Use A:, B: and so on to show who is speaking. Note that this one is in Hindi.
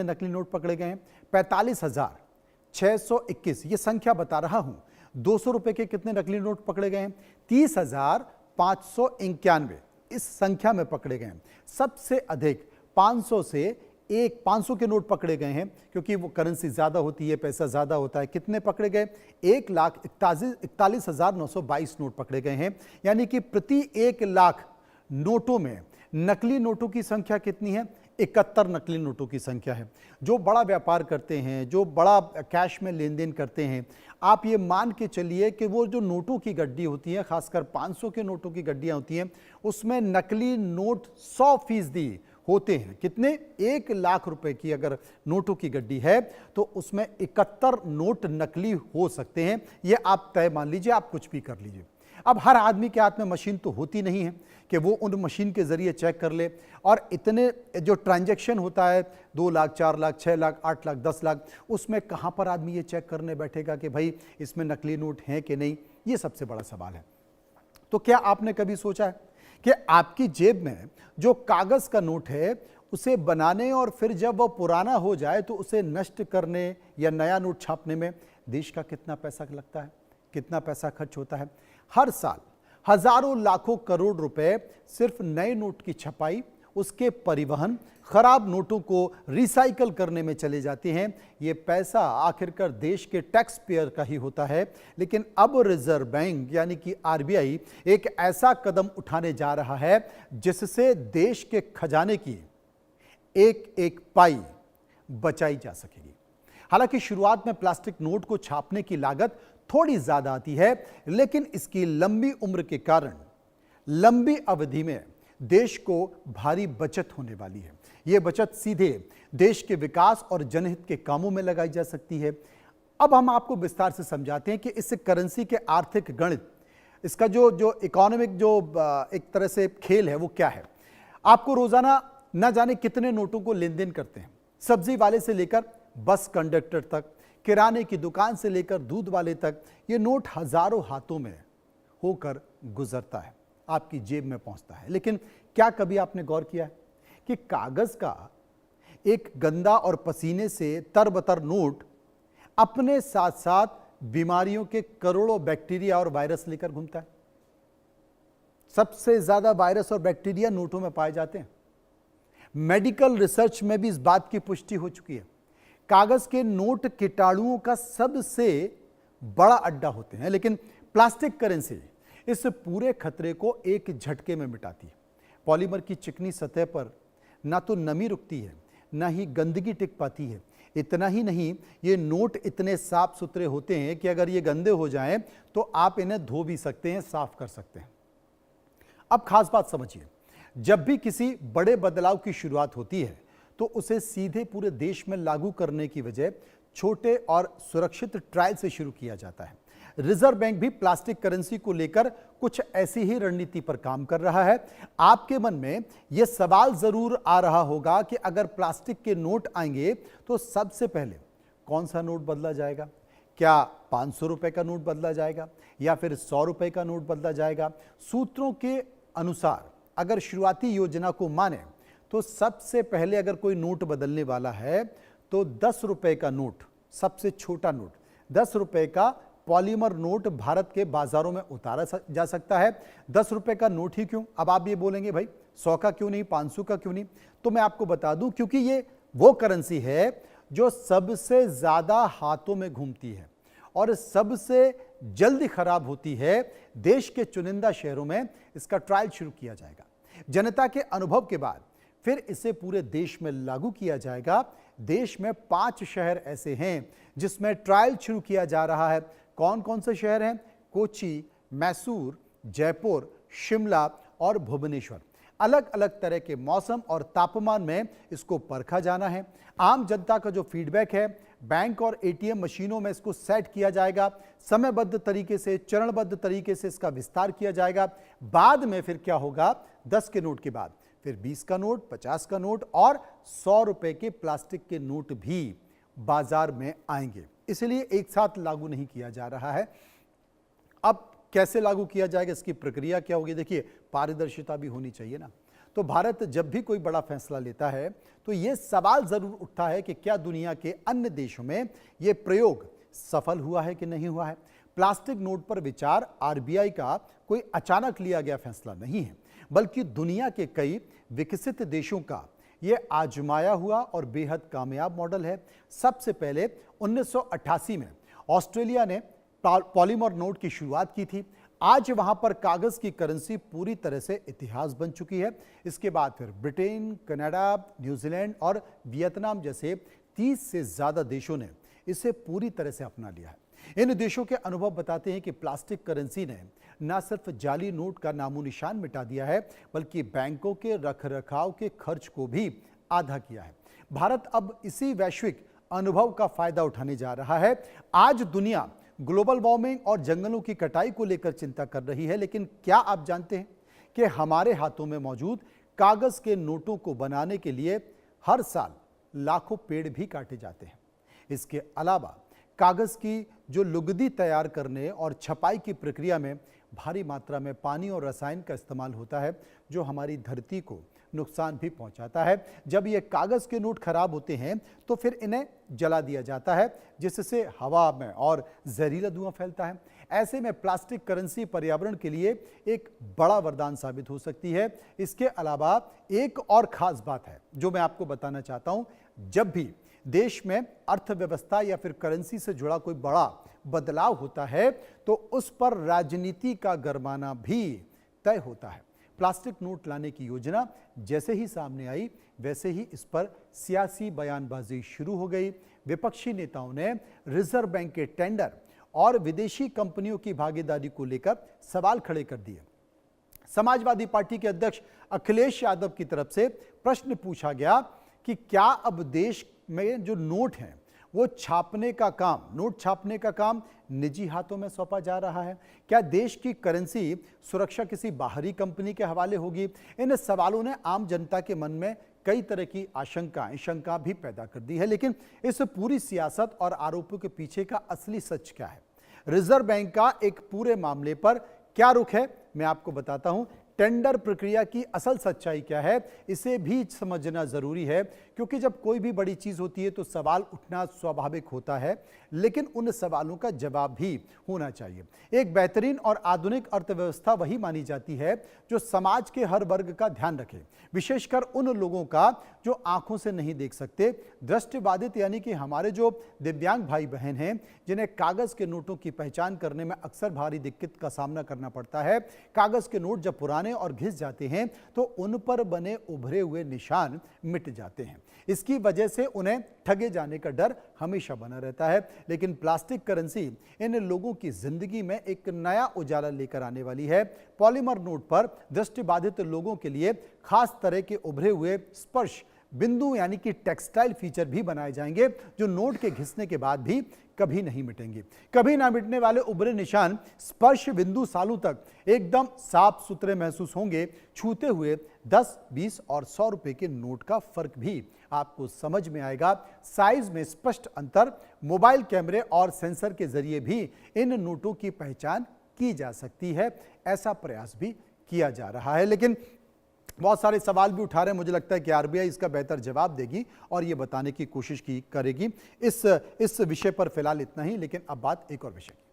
A: नकली नोट पकड़े गए हैं? 45,621, ये संख्या बता रहा हूं। 200 रुपए के कितने नकली नोट पकड़े गए हैं? 30,591 इस संख्या में पकड़े गए हैं। सबसे अधिक 500 के नोट पकड़े गए हैं, क्योंकि वो करेंसी ज्यादा होती है, पैसा ज्यादा होता है। कितने पकड़े गए? 1,41,922 नोट पकड़े गए हैं। यानी कि प्रति 1 लाख नोटों में नकली नोटों की संख्या कितनी है? 71 नकली नोटों की संख्या है। जो बड़ा व्यापार करते हैं, जो बड़ा कैश में लेन देन करते हैं, आप ये मान के चलिए कि वो जो नोटों की गड्डी होती है, खासकर 500 के नोटों की गड्डियां होती हैं, उसमें नकली नोट 100% होते हैं। कितने? 1 लाख रुपए की अगर नोटों की गड्डी है तो उसमें 71 नोट नकली हो सकते हैं। ये आप तय मान लीजिए, आप कुछ भी कर लीजिए। अब हर आदमी के हाथ में मशीन तो होती नहीं है कि वो उन मशीन के जरिए चेक कर ले, और इतने जो ट्रांजैक्शन होता है 2 लाख, 4 लाख, 6 लाख, 8 लाख, 10 लाख, उसमें कहां पर आदमी ये चेक करने बैठेगा कि भाई इसमें नकली नोट हैं कि नहीं? ये सबसे बड़ा सवाल है। तो क्या आपने कभी सोचा है कि आपकी जेब में जो कागज का नोट है उसे बनाने और फिर जब वह पुराना हो जाए तो उसे नष्ट करने या नया नोट छापने में देश का कितना पैसा लगता है, कितना पैसा खर्च होता है? हर साल हजारों लाखों करोड़ रुपए सिर्फ नए नोट की छपाई, उसके परिवहन, खराब नोटों को रिसाइकल करने में चले जाते हैं। ये पैसा आखिरकार देश के टैक्स पेयर का ही होता है। लेकिन अब रिजर्व बैंक यानी कि आरबीआई एक ऐसा कदम उठाने जा रहा है जिससे देश के खजाने की एक एक पाई बचाई जा सकेगी। हालांकि शुरुआत में प्लास्टिक नोट को छापने की लागत थोड़ी ज्यादा आती है, लेकिन इसकी लंबी उम्र के कारण लंबी अवधि में देश को भारी बचत होने वाली है। यह बचत सीधे देश के विकास और जनहित के कामों में लगाई जा सकती है। अब हम आपको विस्तार से समझाते हैं कि इस करेंसी के आर्थिक गणित, इसका जो इकोनॉमिक जो एक तरह से खेल है वो क्या है। आपको रोजाना न जाने कितने नोटों को लेन देन करते हैं, सब्जी वाले से लेकर बस कंडक्टर तक, किराने की दुकान से लेकर दूध वाले तक। ये नोट हजारों हाथों में होकर गुजरता है, आपकी जेब में पहुंचता है। लेकिन क्या कभी आपने गौर किया है कि कागज का एक गंदा और पसीने से तरबतर नोट अपने साथ साथ बीमारियों के करोड़ों बैक्टीरिया और वायरस लेकर घूमता है? सबसे ज्यादा वायरस और बैक्टीरिया नोटों में पाए जाते हैं। मेडिकल रिसर्च में भी इस बात की पुष्टि हो चुकी है। कागज के नोट कीटाणुओं का सबसे बड़ा अड्डा होते हैं, लेकिन प्लास्टिक करेंसी इस पूरे खतरे को एक झटके में मिटाती है। पॉलीमर की चिकनी सतह पर ना तो नमी रुकती है, ना ही गंदगी टिक पाती है। इतना ही नहीं, ये नोट इतने साफ सुथरे होते हैं कि अगर ये गंदे हो जाएं तो आप इन्हें धो भी सकते हैं, साफ कर सकते हैं। अब खास बात समझिए, जब भी किसी बड़े बदलाव की शुरुआत होती है तो उसे सीधे पूरे देश में लागू करने की वजह छोटे और सुरक्षित ट्रायल से शुरू किया जाता है। रिजर्व बैंक भी प्लास्टिक करेंसी को लेकर कुछ ऐसी ही रणनीति पर काम कर रहा है। आपके मन में यह सवाल जरूर आ रहा होगा कि अगर प्लास्टिक के नोट आएंगे तो सबसे पहले कौन सा नोट बदला जाएगा? क्या 500 रुपए का नोट बदला जाएगा या फिर 100 रुपए का नोट बदला जाएगा? सूत्रों के अनुसार अगर शुरुआती योजना को माने तो सबसे पहले अगर कोई नोट बदलने वाला है तो 10 रुपए का नोट, सबसे छोटा नोट 10 रुपए का पॉलीमर नोट भारत के बाजारों में उतारा जा सकता है। 10 रुपए का नोट ही क्यों? अब आप ये बोलेंगे भाई 100 का क्यों नहीं, 500 का क्यों नहीं? तो मैं आपको बता दूं, क्योंकि ये वो करेंसी है जो सबसे ज्यादा हाथों में घूमती है और सबसे जल्दी खराब होती है। देश के चुनिंदा शहरों में इसका ट्रायल शुरू किया जाएगा। जनता के अनुभव के बाद फिर इसे पूरे देश में लागू किया जाएगा। देश में 5 शहर ऐसे हैं जिसमें ट्रायल शुरू किया जा रहा है। कौन कौन से शहर हैं? कोची, मैसूर, जयपुर, शिमला और भुवनेश्वर। अलग अलग तरह के मौसम और तापमान में इसको परखा जाना है। आम जनता का जो फीडबैक है, बैंक और एटीएम मशीनों में इसको सेट किया जाएगा। समयबद्ध तरीके से, चरणबद्ध तरीके से इसका विस्तार किया जाएगा। बाद में फिर क्या होगा? 10 के नोट के बाद फिर 20 का नोट, 50 का नोट और 100 रुपए के प्लास्टिक के नोट भी बाजार में आएंगे। इसलिए एक साथ लागू नहीं किया जा रहा है। अब कैसे लागू किया जाएगा, इसकी प्रक्रिया क्या होगी? देखिए, पारदर्शिता भी होनी चाहिए ना। तो भारत जब भी कोई बड़ा फैसला लेता है तो ये सवाल जरूर उठता है कि क्या दुनिया के अन्य देशों में ये प्रयोग सफल हुआ है कि नहीं हुआ है। प्लास्टिक नोट पर विचार आरबीआई का कोई अचानक लिया गया फैसला नहीं है, बल्कि दुनिया के कई विकसित देशों का ये आजमाया हुआ और बेहद कामयाब मॉडल है। सबसे पहले 1988 में ऑस्ट्रेलिया ने पॉलीमर नोट की शुरुआत की थी। आज वहां पर कागज की करेंसी पूरी तरह से इतिहास बन चुकी है। इसके बाद फिर ब्रिटेन, कनाडा, न्यूजीलैंड और वियतनाम जैसे 30 से ज्यादा देशों ने इसे पूरी तरह से अपना लिया है। इन देशों के अनुभव बताते हैं कि प्लास्टिक करेंसी ने न सिर्फ जाली नोट का नामो निशान मिटा दिया है, बल्कि बैंकों के रखरखाव के खर्च को भी आधा किया है। भारत अब इसी वैश्विक अनुभव का फायदा उठाने जा रहा है। आज दुनिया ग्लोबल वार्मिंग और जंगलों की कटाई को लेकर चिंता कर रही है, लेकिन क्या आप जानते हैं कि हमारे हाथों में मौजूद कागज के नोटों को बनाने के लिए हर साल लाखों पेड़ भी काटे जाते हैं। इसके अलावा कागज की जो लुगदी तैयार करने और छपाई की प्रक्रिया में भारी मात्रा में पानी और रसायन का इस्तेमाल होता है, जो हमारी धरती को नुकसान भी पहुंचाता है। जब ये कागज के नोट खराब होते हैं तो फिर इन्हें जला दिया जाता है, जिससे हवा में और जहरीला धुआं फैलता है। ऐसे में प्लास्टिक करेंसी पर्यावरण के लिए एक बड़ा वरदान साबित हो सकती है। इसके अलावा एक और खास बात है जो मैं आपको बताना चाहता हूं। जब भी देश में अर्थव्यवस्था या फिर करेंसी से जुड़ा कोई बड़ा बदलाव होता है तो उस पर राजनीति का गरमाना भी तय होता है। प्लास्टिक नोट लाने की योजना जैसे ही सामने आई, वैसे ही इस पर सियासी बयानबाजी शुरू हो गई। विपक्षी नेताओं ने रिजर्व बैंक के टेंडर और विदेशी कंपनियों की भागीदारी को लेकर सवाल खड़े कर दिए। समाजवादी पार्टी के अध्यक्ष अखिलेश यादव की तरफ से प्रश्न पूछा गया कि क्या अब देश में जो नोट हैं वो नोट छापने का काम निजी हाथों में सौंपा जा रहा है? क्या देश की करेंसी सुरक्षा किसी बाहरी कंपनी के हवाले होगी? इन सवालों ने आम जनता के मन में कई तरह की शंका भी पैदा कर दी है। लेकिन इस पूरी सियासत और आरोपों के पीछे का असली सच क्या है? रिजर्व बैंक का एक पूरे मामले पर क्या रुख है, मैं आपको बताता हूं। टेंडर प्रक्रिया की असल सच्चाई क्या है, इसे भी समझना जरूरी है, क्योंकि जब कोई भी बड़ी चीज होती है तो सवाल उठना स्वाभाविक होता है, लेकिन उन सवालों का जवाब भी होना चाहिए। एक बेहतरीन और आधुनिक अर्थव्यवस्था वही मानी जाती है जो समाज के हर वर्ग का ध्यान रखे, विशेषकर उन लोगों का जो आंखों से नहीं देख सकते। दृष्टिबाधित यानी कि हमारे जो दिव्यांग भाई बहन हैं, जिन्हें कागज के नोटों की पहचान करने में अक्सर भारी दिक्कत का सामना करना पड़ता है। कागज के नोट जब पुराने और घिस जाते हैं तो उन पर बने उभरे हुए निशान मिट जाते हैं। इसकी वजह से उन्हें ठगे जाने का डर हमेशा बना रहता है। लेकिन प्लास्टिक करेंसी इन लोगों की जिंदगी में एक नया उजाला लेकर आने वाली है। पॉलीमर नोट पर दृष्टिबाधित लोगों के लिए खास तरह के उभरे हुए स्पर्श बिंदु यानी कि टेक्सटाइल फीचर भी बनाए जाएंगे, जो नोट के घिसने के बाद भी कभी नहीं मिटेंगे। कभी ना मिटने वाले उभरे निशान स्पर्श बिंदु सालों तक एकदम साफ सुथरे महसूस होंगे। छूते हुए 10, 20 और 100 रुपए के नोट का फर्क भी आपको समझ में आएगा। साइज में स्पष्ट अंतर, मोबाइल कैमरे और सेंसर के जरिए भी इन नोटों की पहचान की जा सकती है। ऐसा प्रयास भी किया जा रहा है, लेकिन बहुत सारे सवाल भी उठा रहे हैं। मुझे लगता है कि आरबीआई इसका बेहतर जवाब देगी और ये बताने की कोशिश करेगी। इस विषय पर फिलहाल इतना ही, लेकिन अब बात एक और विषय की।